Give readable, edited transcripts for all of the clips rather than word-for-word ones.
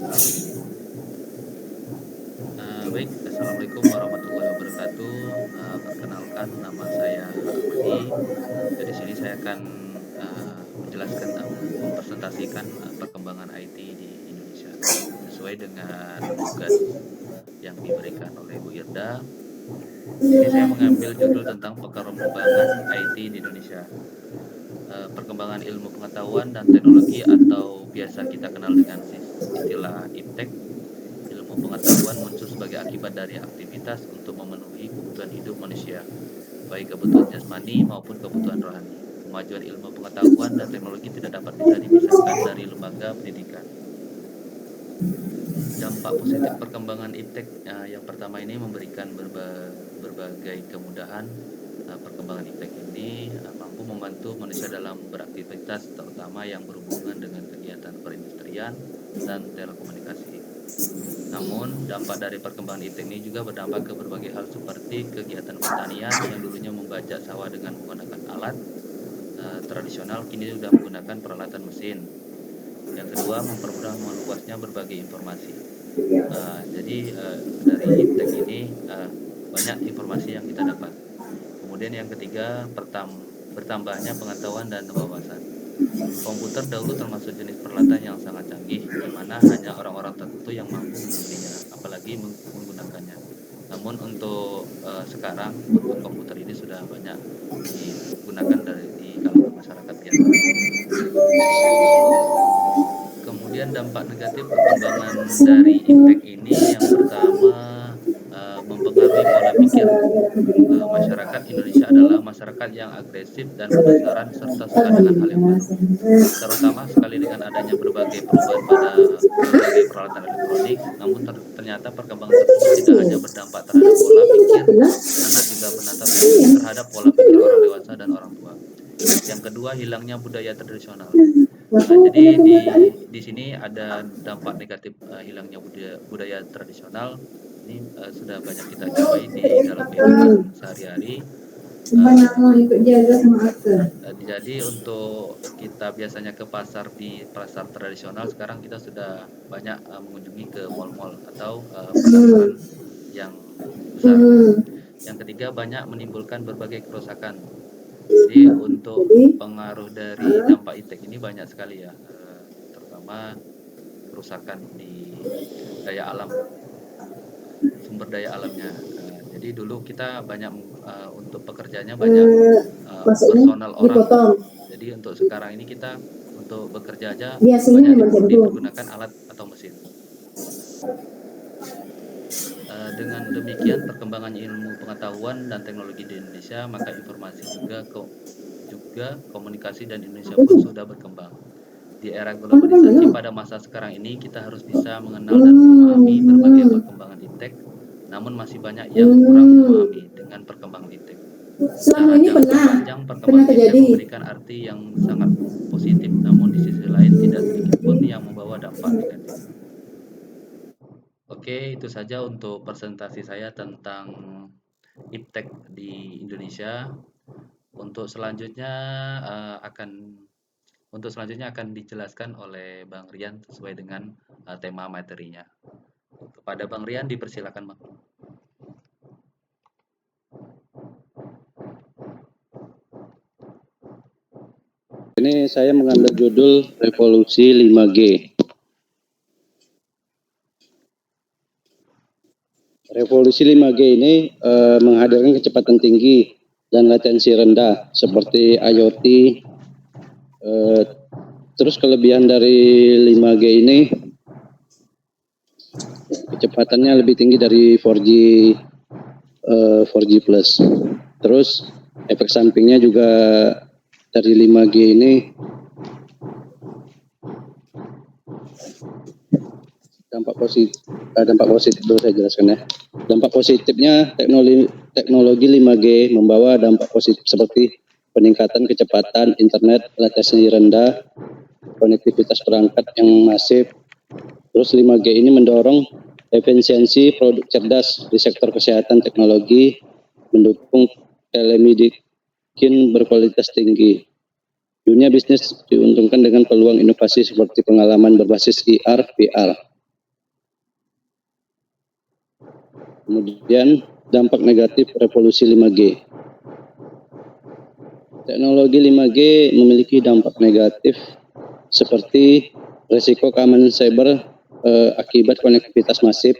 Baik, Assalamualaikum warahmatullahi wabarakatuh. Perkenalkan, nama saya Ahmadi. Di sini saya akan menjelaskan, mempresentasikan perkembangan IT di Indonesia sesuai dengan tugas yang diberikan oleh Bu Irda. Di sini saya mengambil judul tentang perkembangan IT di Indonesia. Perkembangan ilmu pengetahuan dan teknologi atau biasa kita kenal dengan istilah IPTEK. Ilmu pengetahuan muncul sebagai akibat dari aktivitas untuk memenuhi kebutuhan hidup manusia, baik kebutuhan jasmani maupun kebutuhan rohani. Kemajuan ilmu pengetahuan dan teknologi tidak dapat bisa dipisahkan dari lembaga pendidikan. Dampak positif perkembangan IPTEK yang pertama ini memberikan berbagai kemudahan. Perkembangan IPTEK ini mampu membantu manusia dalam beraktivitas, terutama yang berhubungan dengan kegiatan perindustrian dan telekomunikasi. Namun, dampak dari perkembangan IPTEK ini juga berdampak ke berbagai hal seperti kegiatan pertanian yang dulunya membajak sawah dengan menggunakan alat tradisional, kini sudah menggunakan peralatan mesin. Yang kedua, mempermudah meluasnya berbagai informasi. Jadi dari IPTEK ini banyak informasi yang kita dapat. Kemudian yang ketiga, bertambahnya pengetahuan dan wawasan. Komputer dahulu termasuk jenis peralatan yang sangat canggih, di mana hanya orang-orang tertentu yang mampu mengertinya, apalagi menggunakannya. Namun untuk sekarang, untuk komputer ini sudah banyak digunakan di kalangan masyarakat biasa. Kemudian dampak negatif perkembangan dari IPTEK ini, yang pertama, mempengaruhi pola pikir. Masyarakat Indonesia adalah masyarakat yang agresif dan penasaran serta suka dengan hal yang baru, terutama sekali dengan adanya berbagai perubahan pada berbagai peralatan elektronik. Namun ternyata perkembangan tersebut tidak hanya berdampak terhadap pola pikir anak, juga menatap terhadap pola pikir orang dewasa dan orang tua. Yang kedua, hilangnya budaya tradisional. Jadi di sini ada dampak negatif hilangnya budaya tradisional. Ini sudah banyak kita jumpai di dalam kehidupan sehari-hari. Jadi untuk kita biasanya ke pasar, di pasar tradisional, sekarang kita sudah banyak mengunjungi ke mal-mal atau pasar yang besar. Yang ketiga, banyak menimbulkan berbagai kerusakan. Jadi untuk pengaruh dari dampak IPTEK ini banyak sekali ya, terutama kerusakan di daya alam, sumber daya alamnya. Jadi dulu kita banyak untuk pekerjaannya banyak personal orang. Jadi untuk sekarang ini kita untuk bekerja aja banyak dipergunakan alat atau mesin. Dengan demikian perkembangan ilmu pengetahuan dan teknologi di Indonesia, maka informasi juga komunikasi dan Indonesia pun sudah berkembang. Di era globalisasi pada masa sekarang ini, kita harus bisa mengenal dan memahami berbagai perkembangan IPTEK. Namun masih banyak yang kurang memahami dengan perkembangan IPTEK. Secara jangka panjang, perkembangan IPTEK memberikan arti yang sangat positif, namun di sisi lain tidak sedikit pun yang membawa dampak negatif. Oke, itu saja untuk presentasi saya tentang IPTEK di Indonesia. Untuk selanjutnya akan dijelaskan oleh Bang Rian sesuai dengan tema materinya. Kepada Bang Rian, dipersilakan, Bang. Ini saya mengambil judul Revolusi 5G. Revolusi 5G ini menghadirkan kecepatan tinggi dan latensi rendah seperti IoT. Terus kelebihan dari 5G ini, kecepatannya lebih tinggi dari 4G 4G plus. Terus efek sampingnya juga dari 5G ini dampak positif dulu saya jelaskan ya. Dampak positifnya, teknologi 5G membawa dampak positif seperti peningkatan kecepatan internet, latensi rendah, konektivitas perangkat yang masif. Terus 5G ini mendorong efisiensi produk cerdas di sektor kesehatan teknologi, mendukung telemedicine berkualitas tinggi. Dunia bisnis diuntungkan dengan peluang inovasi seperti pengalaman berbasis IR, VR. Kemudian dampak negatif revolusi 5G. Teknologi 5G memiliki dampak negatif seperti risiko keamanan cyber akibat konektivitas masif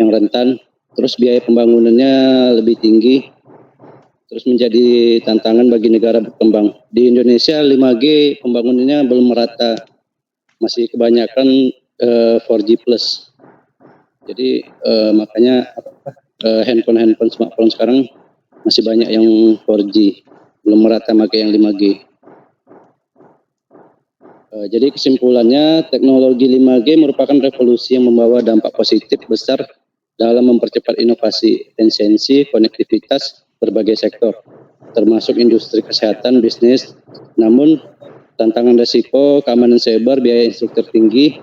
yang rentan, terus biaya pembangunannya lebih tinggi, terus menjadi tantangan bagi negara berkembang. Di Indonesia 5G pembangunannya belum merata, masih kebanyakan 4G plus. Jadi makanya handphone smartphone sekarang masih banyak yang 4G, belum merata pakai yang 5G. Jadi kesimpulannya, teknologi 5G merupakan revolusi yang membawa dampak positif besar dalam mempercepat inovasi, efisiensi, konektivitas berbagai sektor, termasuk industri kesehatan, bisnis. Namun, tantangan risiko, keamanan cyber, biaya infrastruktur tinggi,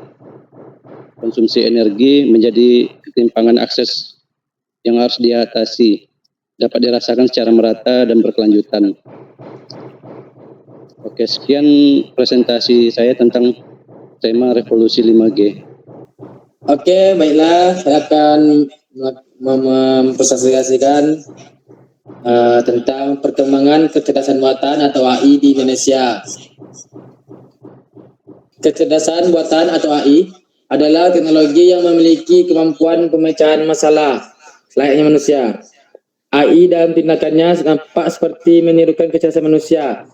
konsumsi energi menjadi ketimpangan akses yang harus diatasi, dapat dirasakan secara merata dan berkelanjutan. Oke, sekian presentasi saya tentang tema revolusi 5G. Oke, baiklah, saya akan mempresentasikan tentang perkembangan kecerdasan buatan atau AI di Indonesia. Kecerdasan buatan atau AI adalah teknologi yang memiliki kemampuan pemecahan masalah layaknya manusia. AI dalam tindakannya nampak seperti menirukan kecerdasan manusia.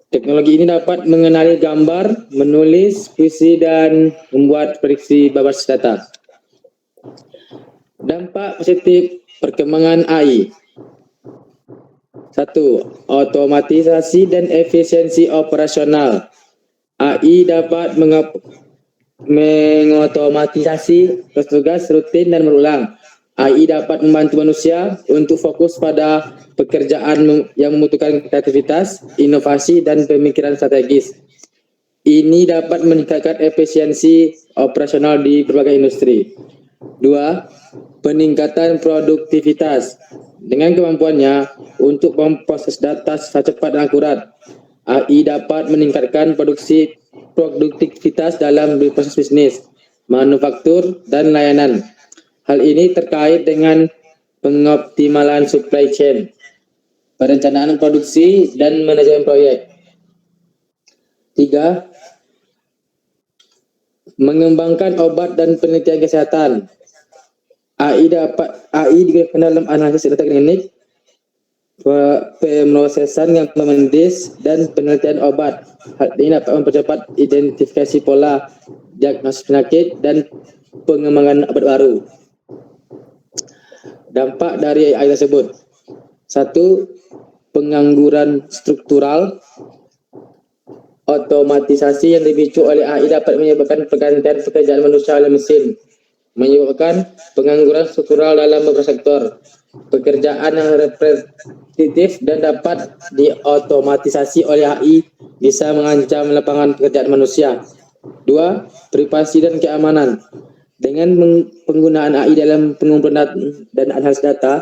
Teknologi ini dapat mengenali gambar, menulis puisi, dan membuat prediksi berbasis data. Dampak positif perkembangan AI. 1. Otomatisasi dan efisiensi operasional. AI dapat mengotomatisasi tugas rutin dan berulang. AI dapat membantu manusia untuk fokus pada pekerjaan yang membutuhkan kreativitas, inovasi, dan pemikiran strategis. Ini dapat meningkatkan efisiensi operasional di berbagai industri. 2. Peningkatan produktivitas. Dengan kemampuannya untuk memproses data secara cepat dan akurat, AI dapat meningkatkan produktivitas dalam proses bisnis, manufaktur, dan layanan. Hal ini terkait dengan pengoptimalan supply chain, perencanaan produksi, dan manajemen proyek. 3. Mengembangkan obat dan penelitian kesehatan. AI digunakan dalam analisis data klinik, pemrosesan yang medis, dan penelitian obat. Hal ini dapat mempercepat identifikasi pola, diagnosis penyakit, dan pengembangan obat baru. Dampak dari AI tersebut. 1. Pengangguran struktural. Otomatisasi yang dipicu oleh AI dapat menyebabkan pergantian pekerjaan manusia oleh mesin, menyebabkan pengangguran struktural dalam beberapa sektor. Pekerjaan yang repetitif dan dapat diotomatisasi oleh AI bisa mengancam lapangan pekerjaan manusia. 2. Privasi dan keamanan. Dengan penggunaan AI dalam pengumpulan dan analisis data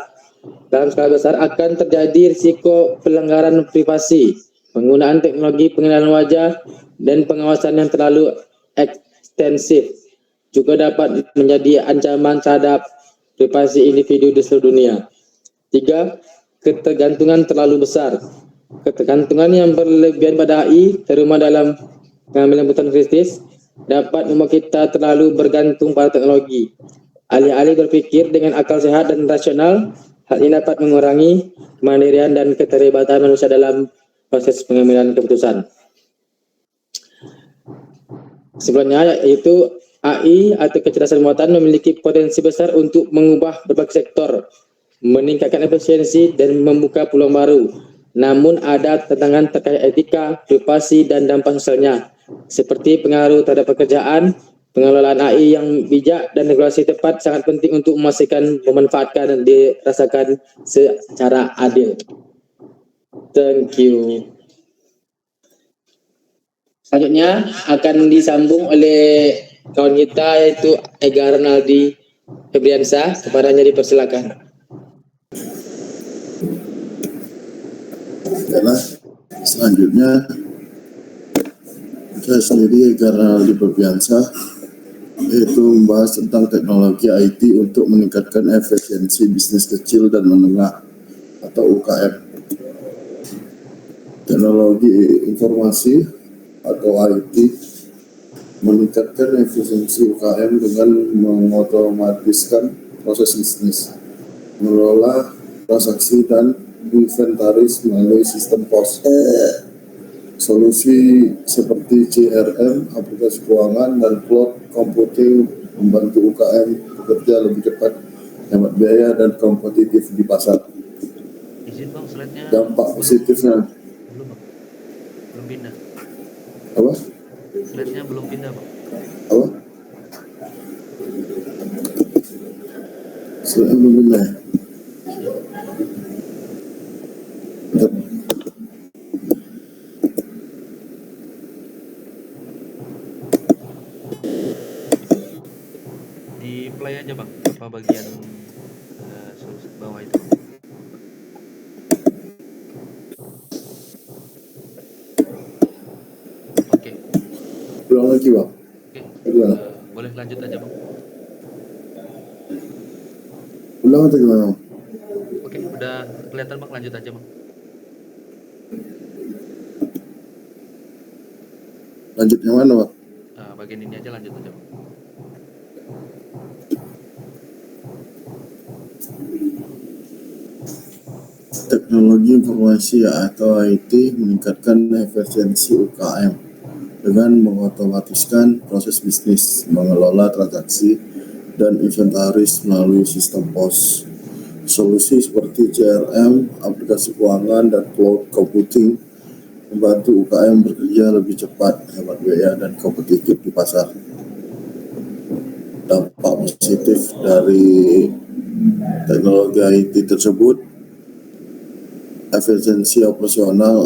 dalam skala besar akan terjadi risiko pelanggaran privasi, penggunaan teknologi pengenalan wajah, dan pengawasan yang terlalu ekstensif juga dapat menjadi ancaman terhadap privasi individu di seluruh dunia. 3. Ketergantungan terlalu besar. Ketergantungan yang berlebihan pada AI, terutama dalam pengambilan keputusan kritis, dapat membuat kita terlalu bergantung pada teknologi. Alih-alih berpikir dengan akal sehat dan rasional, hal ini dapat mengurangi kemandirian dan keterlibatan manusia dalam proses pengambilan keputusan. Sebenarnya yaitu AI atau kecerdasan buatan memiliki potensi besar untuk mengubah berbagai sektor, meningkatkan efisiensi, dan membuka peluang baru. Namun ada tantangan terkait etika, privasi, dan dampak sosialnya, seperti pengaruh terhadap pekerjaan. Pengelolaan AI yang bijak dan regulasi tepat sangat penting untuk memastikan memanfaatkan dan dirasakan secara adil. Thank you. Selanjutnya akan disambung oleh kawan kita yaitu Ega Ronaldi Febriansa. Kepadanya dipersilakan. Selanjutnya saya sendiri Ega Ronaldi Febriansa yaitu membahas tentang teknologi IT untuk meningkatkan efisiensi bisnis kecil dan menengah atau UKM. Teknologi informasi atau IT meningkatkan efisiensi UKM dengan mengotomatiskan proses bisnis, mengelola transaksi dan inventaris melalui sistem POS. Solusi seperti CRM, aplikasi keuangan, dan cloud computing membantu UKM bekerja lebih cepat, hemat biaya, dan kompetitif di pasar. Izin bang, slide-nya Dampak positifnya belum bang, belum pindah. apa? Slide-nya belum pindah bang. Apa? Selain benar. Ya. Di play aja bang, apa bagian bawah itu bang. Oke, Ulang lagi bang. Ulang. boleh lanjut aja bang. Ulang atau gimana? Oke, udah kelihatan bang, lanjut aja bang. Lanjut yang mana bang? Bagian ini aja, lanjut aja bang. Teknologi informasi atau IT meningkatkan efisiensi UKM dengan mengotomatiskan proses bisnis, mengelola transaksi, dan inventaris melalui sistem POS. Solusi seperti CRM, aplikasi keuangan, dan cloud computing membantu UKM bekerja lebih cepat, hemat biaya, dan kompetitif di pasar. Dampak positif dari teknologi IT tersebut: efisiensi operasional,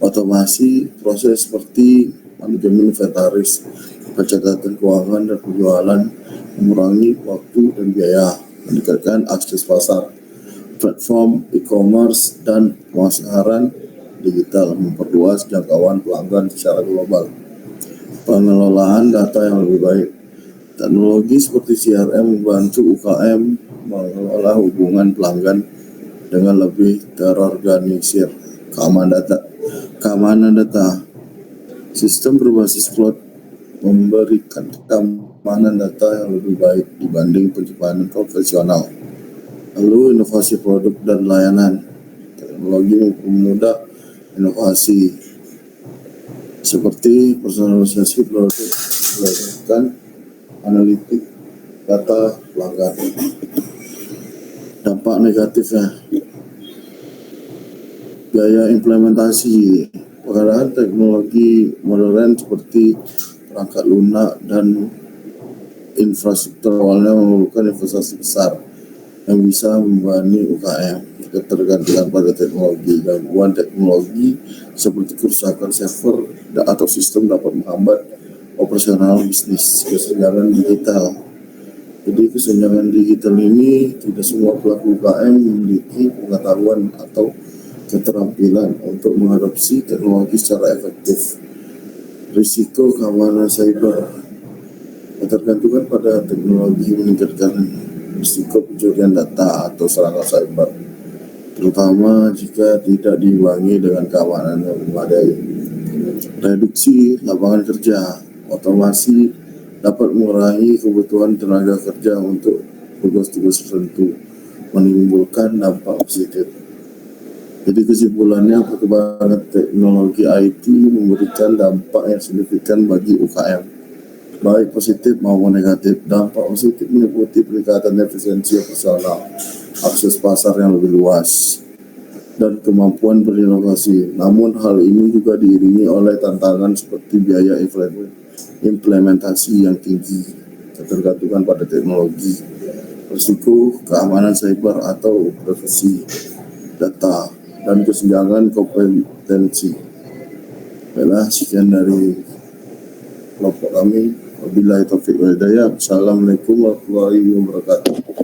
otomasi proses seperti manajemen inventaris, pencatatan keuangan, dan penjualan, mengurangi waktu dan biaya, meningkatkan akses pasar, platform e-commerce, dan pemasaran digital, memperluas jangkauan pelanggan secara global. Pengelolaan data yang lebih baik. Teknologi seperti CRM membantu UKM mengelola hubungan pelanggan dengan lebih terorganisir. Keamanan data. Sistem berbasis cloud memberikan keamanan data yang lebih baik dibanding penyimpanan profesional. Lalu inovasi produk dan layanan. Teknologi mempermudah inovasi seperti personalisasi produk berdasarkan analitik data pelanggan. Dampak negatifnya: biaya implementasi. Penggunaan teknologi modern seperti perangkat lunak dan infrastruktur awalnya memerlukan investasi besar yang bisa membebani UKM. Ketergantungan pada teknologi. Gangguan teknologi seperti kerusakan server atau sistem dapat menghambat operasional bisnis. Kesenjangan digital. Jadi kesenjangan digital ini tidak semua pelaku UKM memiliki pengetahuan atau keterampilan untuk mengadopsi teknologi secara efektif. Risiko keamanan cyber. Ketergantungan pada teknologi meningkatkan risiko pencurian data atau serangan cyber, terutama jika tidak diimbangi dengan keamanan yang memadai. Reduksi lapangan kerja. Otomasi dapat mengurangi kebutuhan tenaga kerja untuk tugas-tugas tertentu, menimbulkan dampak positif. Jadi kesimpulannya, perkembangan teknologi IT memberikan dampak yang signifikan bagi UKM, baik positif maupun negatif. Dampak positif meliputi peningkatan efisiensi operasional, akses pasar yang lebih luas, dan kemampuan berinovasi. Namun hal ini juga diiringi oleh tantangan seperti biaya implementasi yang tinggi, ketergantungan pada teknologi, risiko keamanan cyber atau privasi data, dan kesenjangan kompetensi. Baiklah, sekian dari kelompok kami. Wabillahi taufiq wal hidayah. Assalamualaikum warahmatullahi wabarakatuh.